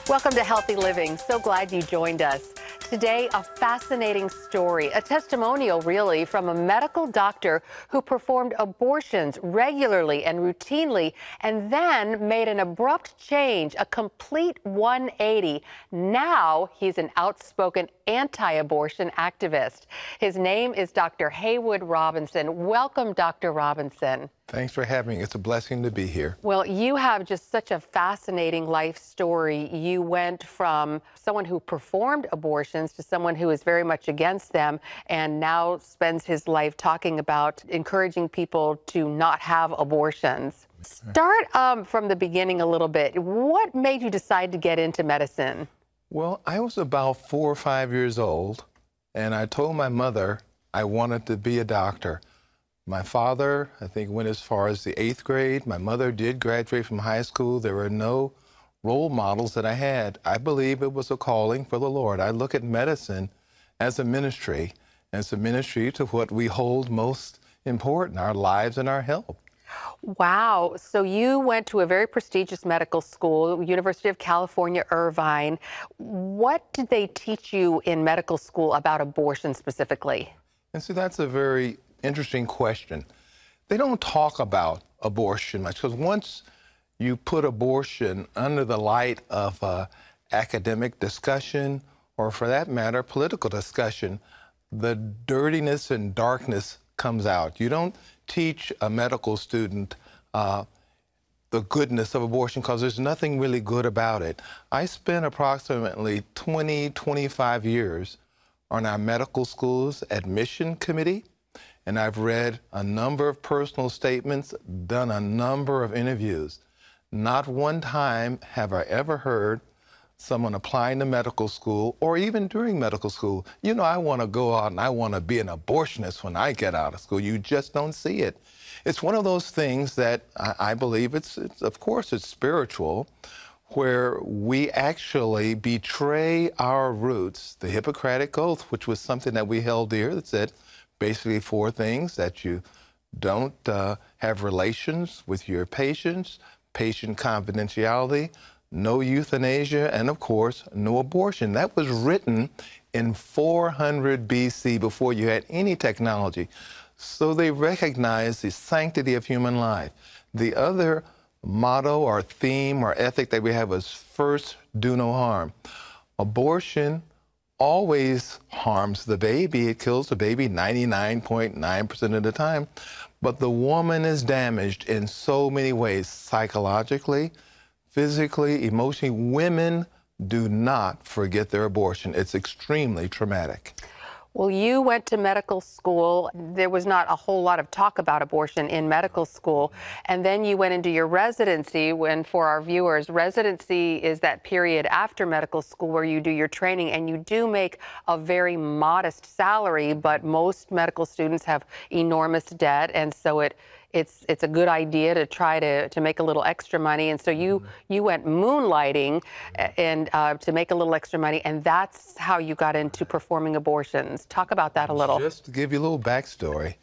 Welcome to Healthy Living. So glad you joined us. Today, a fascinating story, a testimonial really from a medical doctor who performed abortions regularly and routinely and then made an abrupt change, a complete 180. Now he's an outspoken anti-abortion activist. His name is Dr. Haywood Robinson. Welcome, Dr. Robinson. Thanks for having me. It's a blessing to be here. Well, you have just such a fascinating life story. You went from someone who performed abortions to someone who is very much against them and now spends his life talking about encouraging people to not have abortions. Start from the beginning a little bit. What made you decide to get into medicine? Well, I was about 4 or 5 years old, and I told my mother I wanted to be a doctor. My father, I think, went as far as the 8th grade. My mother did graduate from high school. There were no role models that I had. I believe it was a calling for the Lord. I look at medicine as a ministry, and it's a ministry to what we hold most important, our lives and our health. Wow. So you went to a very prestigious medical school, University of California, Irvine. What did they teach you in medical school about abortion specifically? And see, that's a very interesting question. They don't talk about abortion much because once you put abortion under the light of academic discussion, or for that matter, political discussion, the dirtiness and darkness comes out. You don't teach a medical student the goodness of abortion because there's nothing really good about it. I spent approximately 25 years on our medical school's admission committee, and I've read a number of personal statements, done a number of interviews. Not one time have I ever heard someone applying to medical school or even during medical school, you know, I want to go out and I want to be an abortionist when I get out of school. You just don't see it. It's one of those things that I believe it's of course, it's spiritual, where we actually betray our roots, the Hippocratic Oath, which was something that we held dear that said, basically 4 things: that you don't have relations with your patients, patient confidentiality, no euthanasia, and of course, no abortion. That was written in 400 BC before you had any technology. So they recognized the sanctity of human life. The other motto or theme or ethic that we have is first, do no harm. Abortion always harms the baby. It kills the baby 99.9% of the time. But the woman is damaged in so many ways, psychologically, physically, emotionally. Women do not forget their abortion. It's extremely traumatic. Well, you went to medical school. There was not a whole lot of talk about abortion in medical school. And then you went into your residency when, for our viewers, residency is that period after medical school where you do your training and you do make a very modest salary, but most medical students have enormous debt. And so it's a good idea to try to make a little extra money. And so you went moonlighting and to make a little extra money, and that's how you got into performing abortions. Talk about that a little. Just to give you a little backstory,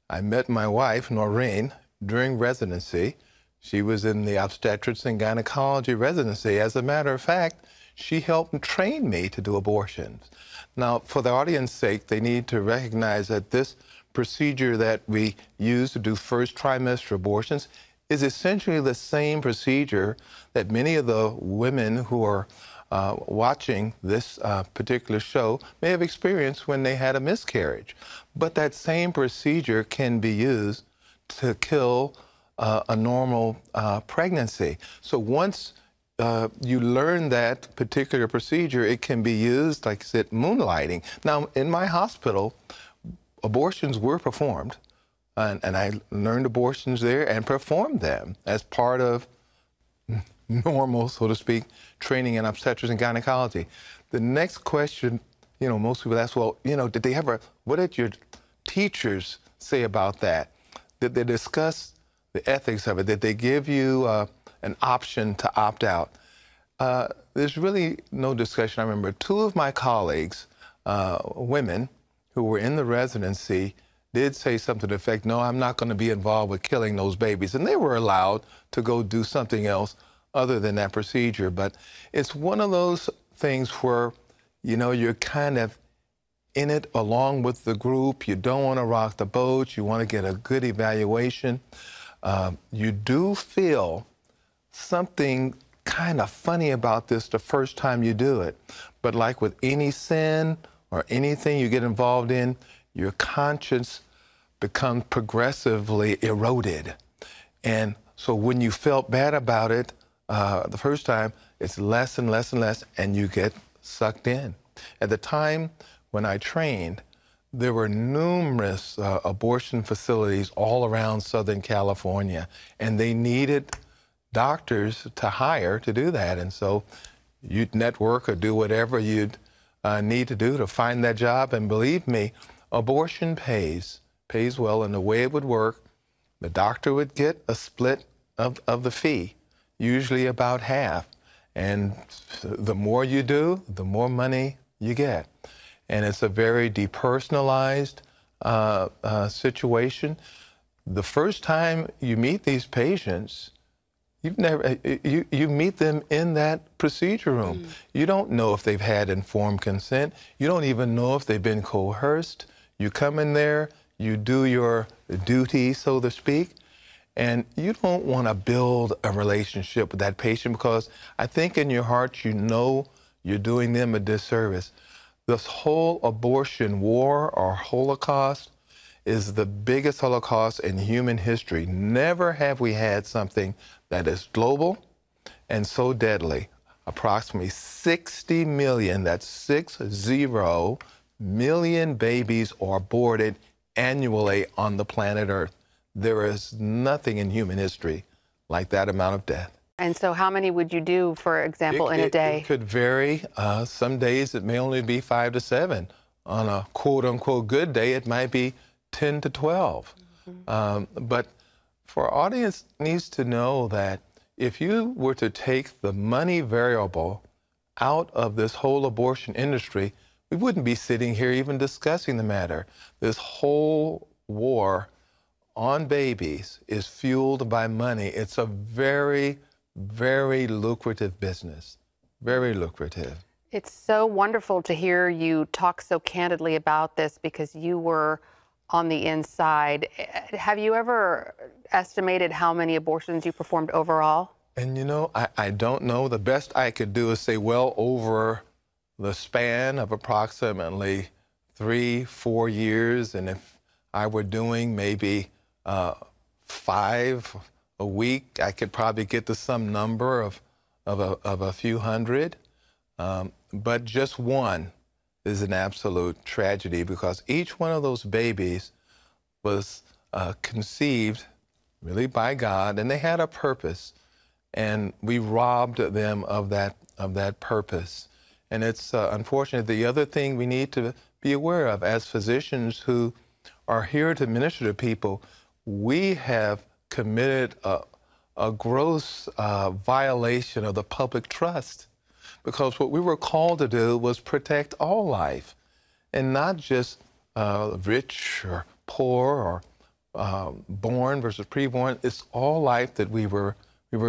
I met my wife, Noreen, during residency. She was in the obstetrics and gynecology residency. As a matter of fact, she helped train me to do abortions. Now, for the audience's sake, they need to recognize that this procedure that we use to do first trimester abortions is essentially the same procedure that many of the women who are watching this particular show may have experienced when they had a miscarriage. But that same procedure can be used to kill a normal pregnancy. So once you learn that particular procedure, it can be used, like I said, moonlighting. Now, in my hospital, abortions were performed, and I learned abortions there and performed them as part of normal, so to speak, training in obstetrics and gynecology. The next question, you know, most people ask, well, you know, what did your teachers say about that? Did they discuss the ethics of it? Did they give you an option to opt out? There's really no discussion. I remember 2 of my colleagues, women, who were in the residency did say something to the effect, no, I'm not going to be involved with killing those babies. And they were allowed to go do something else other than that procedure. But it's one of those things where, you know, you're kind of in it along with the group. You don't want to rock the boat. You want to get a good evaluation. You do feel something kind of funny about this the first time you do it. But like with any sin or anything you get involved in, your conscience becomes progressively eroded. And so when you felt bad about it the first time, it's less and less and less, and you get sucked in. At the time when I trained, there were numerous abortion facilities all around Southern California, and they needed doctors to hire to do that. And so you'd network or do whatever you'd need to do to find that job. And believe me, abortion pays well. And the way it would work, the doctor would get a split of the fee, usually about half. And the more you do, the more money you get. And it's a very depersonalized situation. The first time you meet these patients, you meet them in that procedure room. You don't know if they've had informed consent. You don't even know if they've been coerced. You come in there, you do your duty, so to speak, and you don't want to build a relationship with that patient because I think in your heart you know you're doing them a disservice. This whole abortion war or Holocaust is the biggest Holocaust in human history. Never have we had something that is global and so deadly. Approximately 60 million, that's 60 million babies are aborted annually on the planet Earth. There is nothing in human history like that amount of death. And so how many would you do, for example, in a day? It could vary. Some days it may only be 5 to 7. On a quote-unquote good day, it might be 10 to 12. But for our audience needs to know that if you were to take the money variable out of this whole abortion industry, we wouldn't be sitting here even discussing the matter. This whole war on babies is fueled by money. It's a very, very lucrative business, very lucrative. It's so wonderful to hear you talk so candidly about this because you were on the inside. Have you ever estimated how many abortions you performed overall? And you know, I don't know. The best I could do is say well over the span of approximately 3-4 years. And if I were doing maybe 5 a week, I could probably get to some number of a few hundred. But just one is an absolute tragedy because each one of those babies was conceived really by God, and they had a purpose, and we robbed them of that purpose. And it's unfortunate. The other thing we need to be aware of as physicians who are here to minister to people, we have committed a gross violation of the public trust, because what we were called to do was protect all life, and not just rich or poor or born versus preborn. It's all life that we were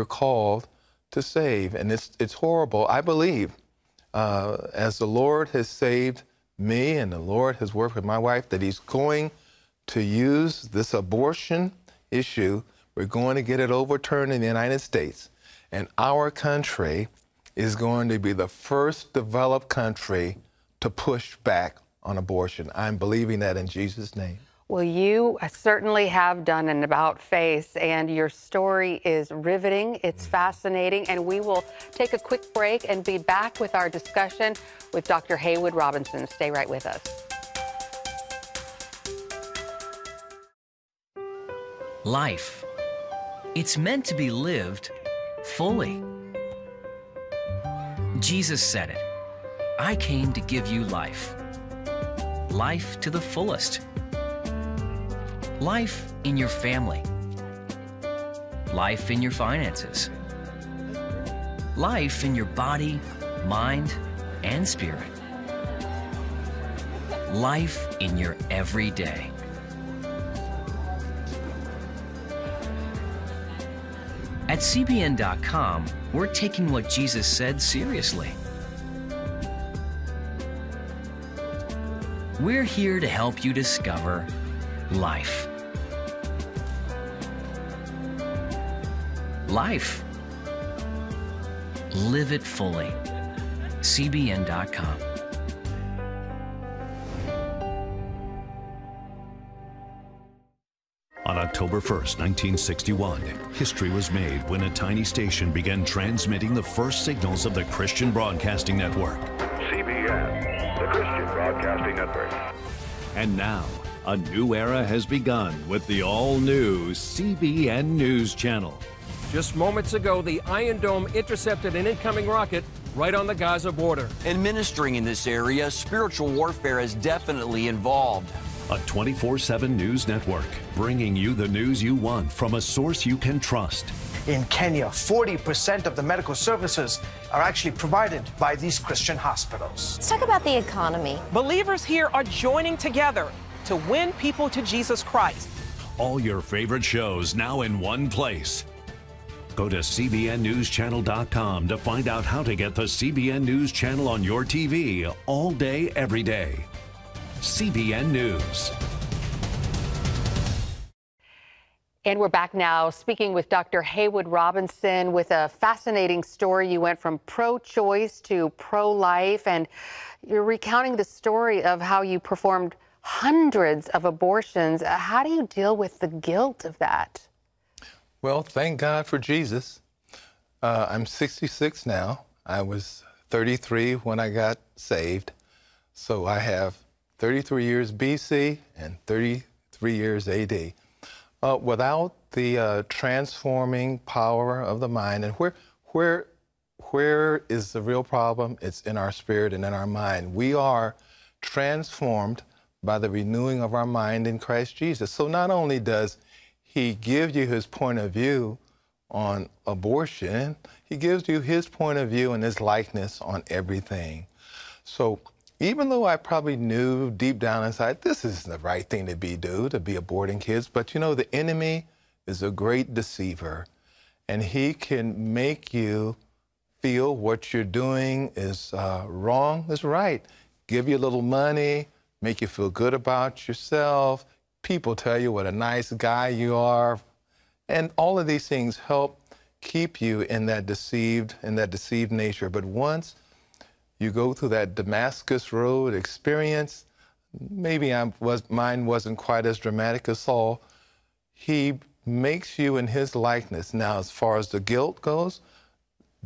called to save, and it's horrible. I believe as the Lord has saved me and the Lord has worked with my wife, that He's going to use this abortion issue. We're going to get it overturned in the United States, and our country is going to be the first developed country to push back on abortion. I'm believing that in Jesus' name. Well, you certainly have done an about-face, and your story is riveting. It's fascinating, and we will take a quick break and be back with our discussion with Dr. Haywood Robinson. Stay right with us. Life. It's meant to be lived fully. Jesus said it. I came to give you life. Life to the fullest. Life in your family. Life in your finances. Life in your body, mind, and spirit. Life in your everyday. At CBN.com, we're taking what Jesus said seriously. We're here to help you discover life. Life. Live it fully. CBN.com. On October 1st, 1961, history was made when a tiny station began transmitting the first signals of the Christian Broadcasting Network. CBN, the Christian Broadcasting Network. And now, a new era has begun with the all-new CBN News Channel. Just moments ago, the Iron Dome intercepted an incoming rocket right on the Gaza border. Administering in this area, spiritual warfare is definitely involved. A 24/7 news network, bringing you the news you want from a source you can trust. In Kenya, 40% of the medical services are actually provided by these Christian hospitals. Let's talk about the economy. Believers here are joining together to win people to Jesus Christ. All your favorite shows now in one place. Go to CBNNewsChannel.com to find out how to get the CBN News Channel on your TV all day, every day. CBN News. And we're back now speaking with Dr. Haywood Robinson with a fascinating story. You went from pro-choice to pro-life, and you're recounting the story of how you performed hundreds of abortions. How do you deal with the guilt of that? Well, thank God for Jesus. I'm 66 now. I was 33 when I got saved. So I have 33 years BC and 33 years AD. Without the transforming power of the mind, and where is the real problem? It's in our spirit and in our mind. We are transformed by the renewing of our mind in Christ Jesus. So not only does He give you His point of view on abortion, He gives you His point of view and His likeness on everything. So even though I probably knew deep down inside, this isn't the right thing to be aborting kids, but you know, the enemy is a great deceiver, and he can make you feel what you're doing is wrong is right. Give you a little money, make you feel good about yourself. People tell you what a nice guy you are. And all of these things help keep you in that deceived nature. But once you go through that Damascus Road experience, maybe mine wasn't quite as dramatic as Saul. He makes you in His likeness. Now, as far as the guilt goes,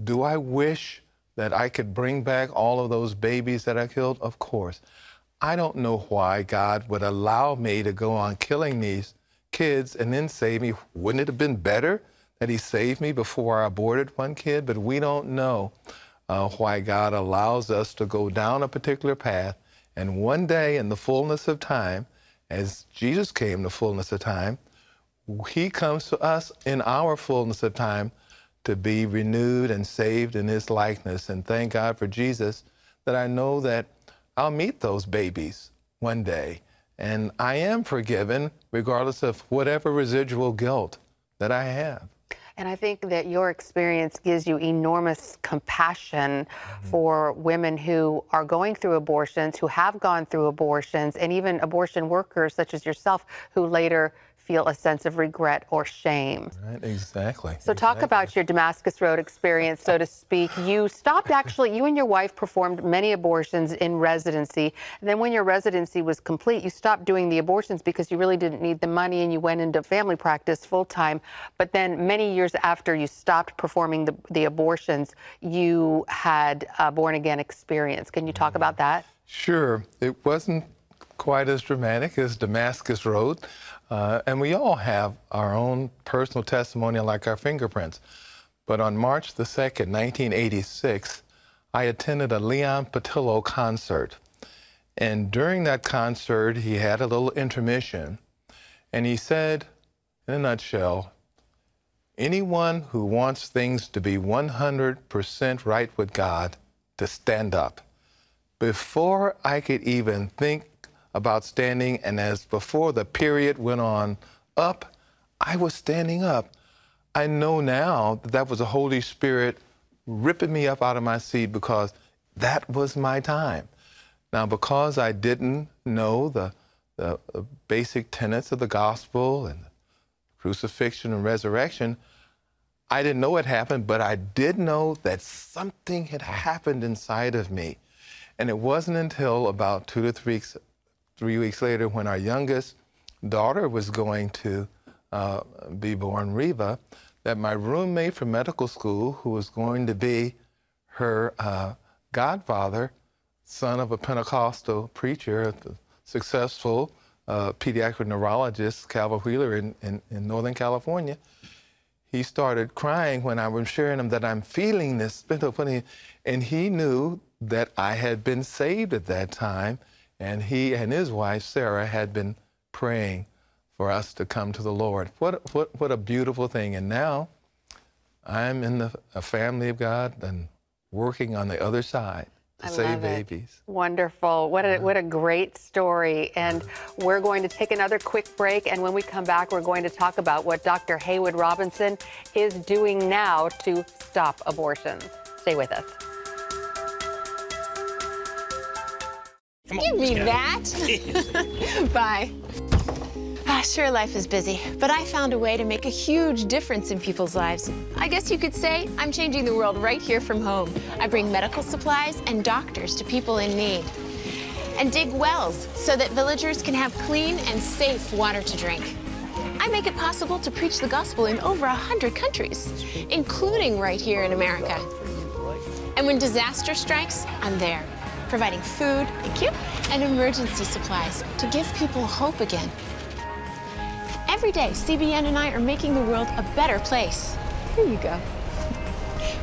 do I wish that I could bring back all of those babies that I killed? Of course. I don't know why God would allow me to go on killing these kids and then save me. Wouldn't it have been better that He saved me before I aborted one kid? But we don't know why God allows us to go down a particular path. And one day in the fullness of time, as Jesus came to fullness of time, He comes to us in our fullness of time to be renewed and saved in His likeness. And thank God for Jesus, that I know that I'll meet those babies one day, and I am forgiven regardless of whatever residual guilt that I have. And I think that your experience gives you enormous compassion for women who are going through abortions, who have gone through abortions, and even abortion workers such as yourself who later feel a sense of regret or shame. Right, exactly. So talk about your Damascus Road experience, so to speak. You stopped you and your wife performed many abortions in residency. And then when your residency was complete, you stopped doing the abortions because you really didn't need the money and you went into family practice full time. But then many years after you stopped performing the abortions, you had a born again experience. Can you talk about that? Sure. It wasn't quite as dramatic as Damascus Road. And we all have our own personal testimony, like our fingerprints. But on March the 2nd, 1986, I attended a Leon Patillo concert. And during that concert, he had a little intermission. And he said, in a nutshell, anyone who wants things to be 100% right with God, to stand up. Before I could even think about standing, and as before the period went on up, I was standing up. I know now that that was the Holy Spirit ripping me up out of my seat because that was my time. Now, because I didn't know the basic tenets of the gospel and the crucifixion and resurrection, I didn't know it happened, but I did know that something had happened inside of me. And it wasn't until about 2 to 3 weeks later, when our youngest daughter was going to be born, Reva, that my roommate from medical school, who was going to be her godfather, son of a Pentecostal preacher, a successful pediatric neurologist, Calvin Wheeler in Northern California, he started crying when I was sharing him that I'm feeling this, and he knew that I had been saved at that time, and he and his wife, Sarah, had been praying for us to come to the Lord. What a beautiful thing. And now I'm in a family of God and working on the other side to save babies. Wonderful. What a great story. And we're going to take another quick break. And when we come back, we're going to talk about what Dr. Haywood Robinson is doing now to stop abortions. Stay with us. Give me that. Bye. Sure, life is busy, but I found a way to make a huge difference in people's lives. I guess you could say I'm changing the world right here from home. I bring medical supplies and doctors to people in need, and dig wells so that villagers can have clean and safe water to drink. I make it possible to preach the gospel in over 100 countries, including right here in America. And when disaster strikes, I'm there, providing food, thank you, and emergency supplies to give people hope again. Every day, CBN and I are making the world a better place. Here you go.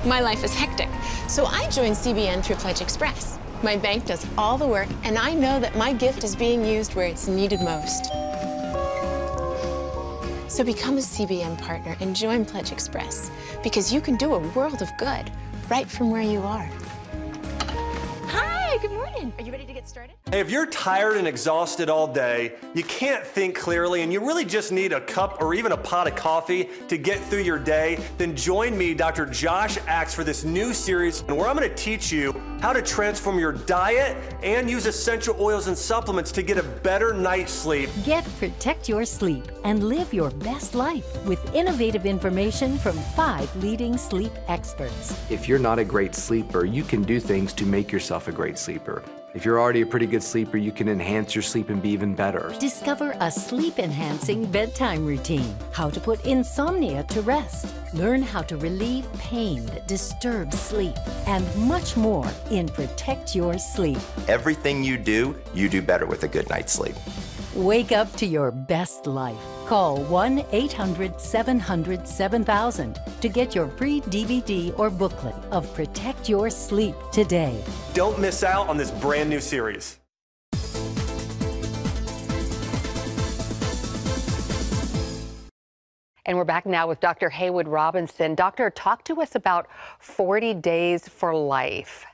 My life is hectic, so I joined CBN through Pledge Express. My bank does all the work, and I know that my gift is being used where it's needed most. So become a CBN partner and join Pledge Express, because you can do a world of good right from where you are. Hi, good morning. Are you ready to get started? Hey, if you're tired and exhausted all day, you can't think clearly, and you really just need a cup or even a pot of coffee to get through your day, then join me, Dr. Josh Axe, for this new series where I'm going to teach you how to transform your diet and use essential oils and supplements to get a better night's sleep. Protect your sleep and live your best life with innovative information from 5 leading sleep experts. If you're not a great sleeper, you can do things to make yourself a great sleeper. If you're already a pretty good sleeper, you can enhance your sleep and be even better. Discover a sleep-enhancing bedtime routine, how to put insomnia to rest, learn how to relieve pain that disturbs sleep, and much more in Protect Your Sleep. Everything you do better with a good night's sleep. Wake up to your best life. Call 1-800-700-7000 to get your free DVD or booklet of Protect Your Sleep today. Don't miss out on this brand new series. And we're back now with Dr. Haywood Robinson. Doctor, talk to us about 40 Days for Life.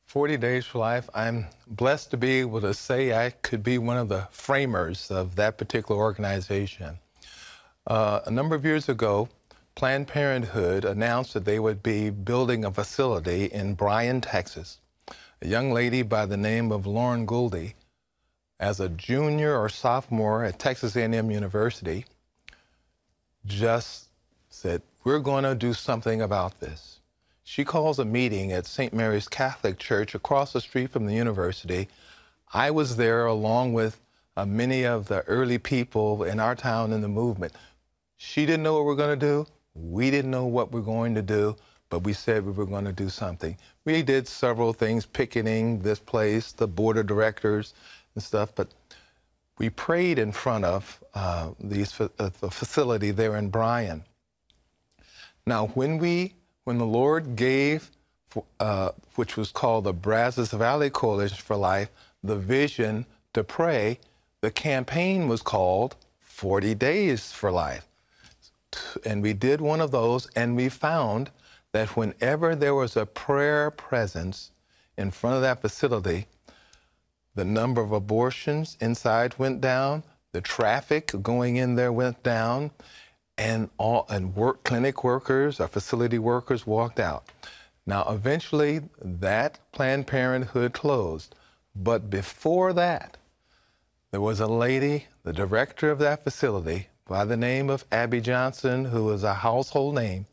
40 Days for Life. I'm blessed to be able to say I could be one of the framers of that particular organization. A number of years ago, Planned Parenthood announced that they would be building a facility in Bryan, Texas. A young lady by the name of Lauren Gouldy, as a junior or sophomore at Texas A&M University, just said, we're going to do something about this. She calls a meeting at St. Mary's Catholic Church across the street from the university. I was there along with many of the early people in our town in the movement. She didn't know what we were going to do. We didn't know what we were going to do, but we said we were going to do something. We did several things, picketing this place, the board of directors and stuff, but we prayed in front of the facility there in Bryan. Now, when the Lord gave, which was called the Brazos Valley Coalition for Life, the vision to pray, the campaign was called 40 Days for Life. And we did one of those, and we found that whenever there was a prayer presence in front of that facility, the number of abortions inside went down, the traffic going in there went down, and clinic workers or facility workers walked out. Now, eventually, that Planned Parenthood closed. But before that, there was a lady, the director of that facility, by the name of Abby Johnson, who is a household name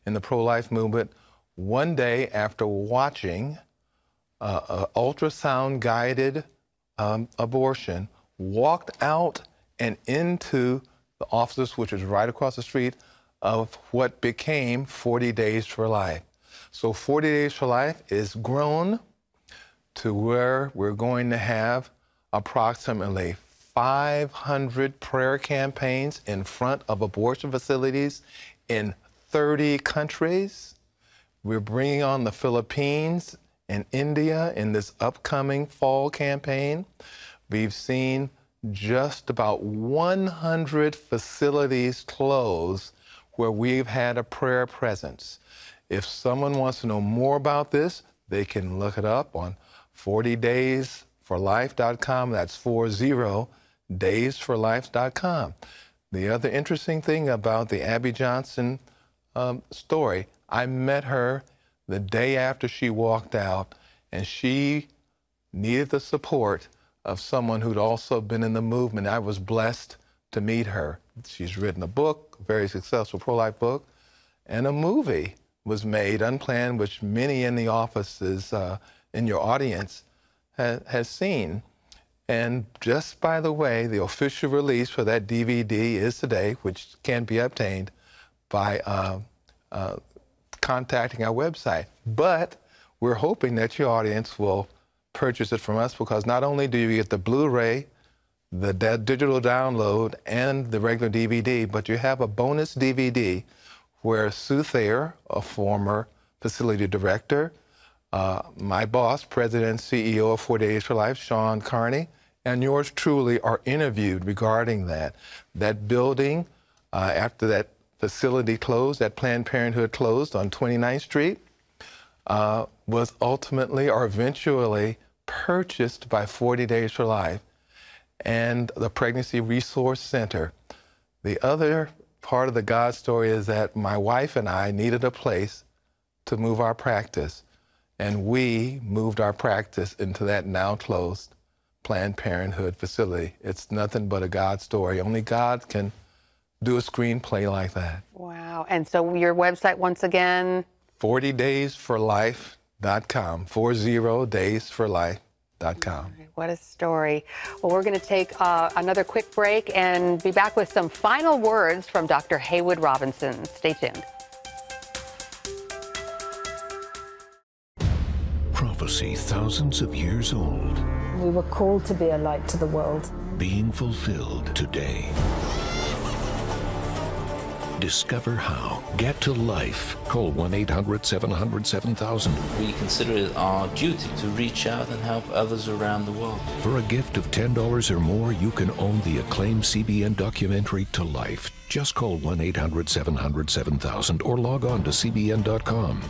in the pro-life movement. One day, after watching an ultrasound-guided abortion, walked out and into the offices, which is right across the street, of what became 40 Days for Life. So 40 Days for Life is grown to where we're going to have approximately 500 prayer campaigns in front of abortion facilities in 30 countries. We're bringing on the Philippines and India in this upcoming fall campaign. We've seen just about 100 facilities close where we've had a prayer presence. If someone wants to know more about this, they can look it up on 40daysforlife.com. That's 40daysforlife.com. The other interesting thing about the Abby Johnson story, I met her the day after she walked out, and she needed the support of someone who'd also been in the movement. I was blessed to meet her. She's written a book, a very successful pro-life book, and a movie was made, Unplanned, which many in the offices, in your audience, has seen. And just by the way, the official release for that DVD is today, which can be obtained by contacting our website. But we're hoping that your audience will purchase it from us, because not only do you get the Blu-ray, the digital download, and the regular DVD, but you have a bonus DVD where Sue Thayer, a former facility director, my boss, President and CEO of 40 Days for Life, Sean Carney, and yours truly are interviewed regarding that. That building, after that facility closed, that Planned Parenthood closed on 29th Street, was ultimately or eventually purchased by 40 Days for Life and the Pregnancy Resource Center. The other part of the God story is that my wife and I needed a place to move our practice, and we moved our practice into that now closed Planned Parenthood facility. It's nothing but a God story. Only God can do a screenplay like that. Wow. And so your website once again? 40daysforlife.com, 40daysforlife.com. What a story. Well, we're going to take another quick break and be back with some final words from Dr. Haywood Robinson. Stay tuned. Prophecy thousands of years old. We were called to be a light to the world. Being fulfilled today. Discover how. Get to life. Call 1-800-700-7000. We consider it our duty to reach out and help others around the world. For a gift of $10 or more, you can own the acclaimed CBN documentary To Life. Just call 1-800-700-7000 or log on to CBN.com.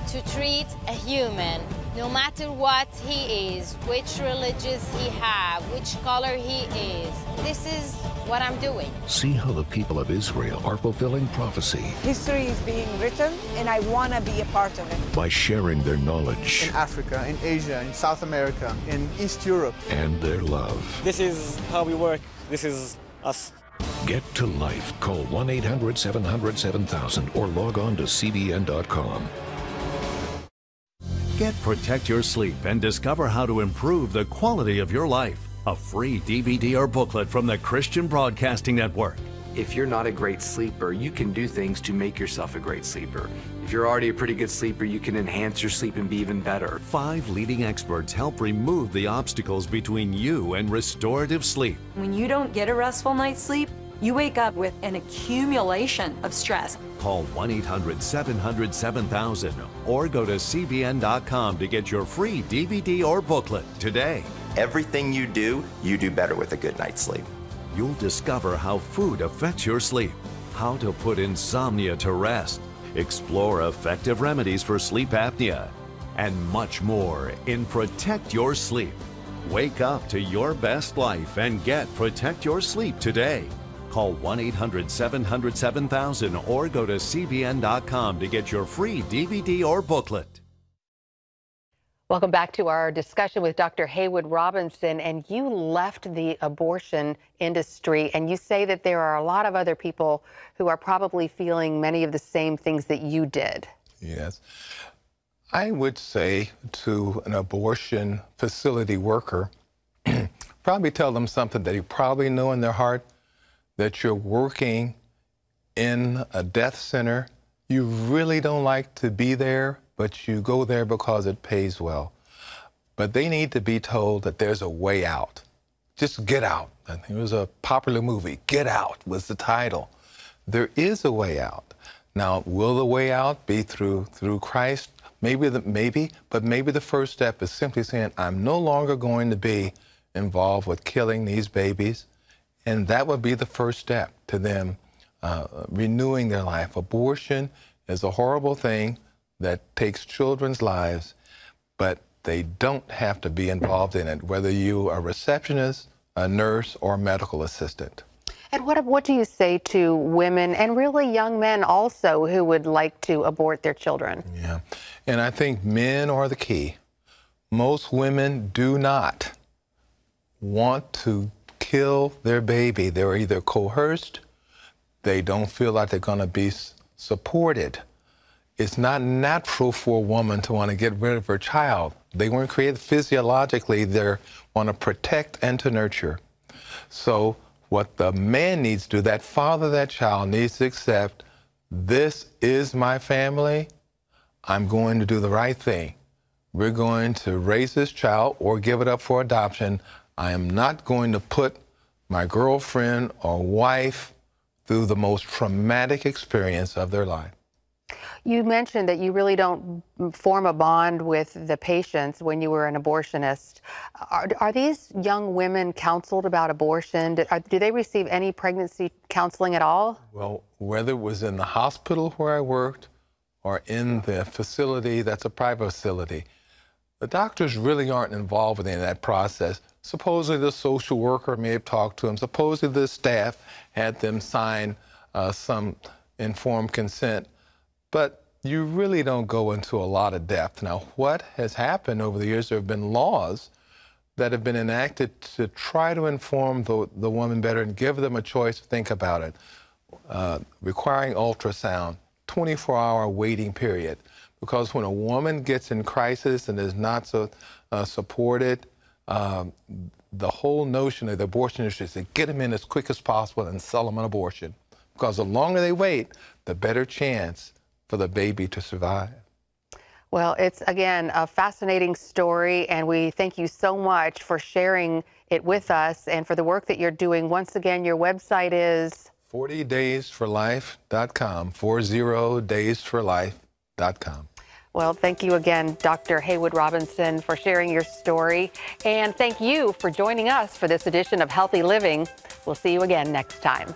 To treat a human, no matter what he is, which religious he have, which color he is. This is what I'm doing. See how the people of Israel are fulfilling prophecy. History is being written, and I want to be a part of it. By sharing their knowledge. In Africa, in Asia, in South America, in East Europe. And their love. This is how we work. This is us. Get to life. Call 1-800-700-7000 or log on to CBN.com. Get Protect Your Sleep and discover how to improve the quality of your life. A free DVD or booklet from the Christian Broadcasting Network. If you're not a great sleeper, you can do things to make yourself a great sleeper. If you're already a pretty good sleeper, you can enhance your sleep and be even better. 5 leading experts help remove the obstacles between you and restorative sleep. When you don't get a restful night's sleep, you wake up with an accumulation of stress. Call 1-800-700-7000 or go to CBN.com to get your free DVD or booklet today. Everything you do better with a good night's sleep. You'll discover how food affects your sleep, how to put insomnia to rest, explore effective remedies for sleep apnea, and much more in Protect Your Sleep. Wake up to your best life and get Protect Your Sleep today. Call 1-800-700-7000 or go to cbn.com to get your free DVD or booklet. Welcome back to our discussion with Dr. Haywood Robinson. And you left the abortion industry, and you say that there are a lot of other people who are probably feeling many of the same things that you did. Yes. I would say to an abortion facility worker, probably tell them something that you probably know in their heart, that you're working in a death center. You really don't like to be there, but you go there because it pays well. But they need to be told that there's a way out. Just get out. I think it was a popular movie, Get Out was the title. There is a way out. Now, will the way out be through Christ? Maybe, but maybe the first step is simply saying, I'm no longer going to be involved with killing these babies. And that would be the first step to them renewing their life. Abortion is a horrible thing that takes children's lives, but they don't have to be involved in it, whether you are a receptionist, a nurse, or a medical assistant. And what do you say to women and really young men also who would like to abort their children? Yeah, and I think men are the key. Most women do not want to kill their baby. They're either coerced, they don't feel like they're going to be supported. It's not natural for a woman to want to get rid of her child. They weren't created physiologically. They want to protect and to nurture. So what the man needs to do, that father, that child needs to accept, this is my family. I'm going to do the right thing. We're going to raise this child or give it up for adoption. I am not going to put my girlfriend or wife through the most traumatic experience of their life. You mentioned that you really don't form a bond with the patients when you were an abortionist. Are these young women counseled about abortion? Do they receive any pregnancy counseling at all? Well, whether it was in the hospital where I worked or in the facility that's a private facility, the doctors really aren't involved in that process. Supposedly the social worker may have talked to them. Supposedly the staff had them sign some informed consent. But you really don't go into a lot of depth. Now, what has happened over the years, there have been laws that have been enacted to try to inform the woman better and give them a choice to think about it. Requiring ultrasound, 24-hour waiting period. Because when a woman gets in crisis and is not so supported, the whole notion of the abortion industry is to get them in as quick as possible and sell them an abortion. Because the longer they wait, the better chance for the baby to survive. Well, it's, again, a fascinating story, and we thank you so much for sharing it with us and for the work that you're doing. Once again, your website is 40daysforlife.com, 40daysforlife.com. Well, thank you again, Dr. Haywood Robinson, for sharing your story. And thank you for joining us for this edition of Healthy Living. We'll see you again next time.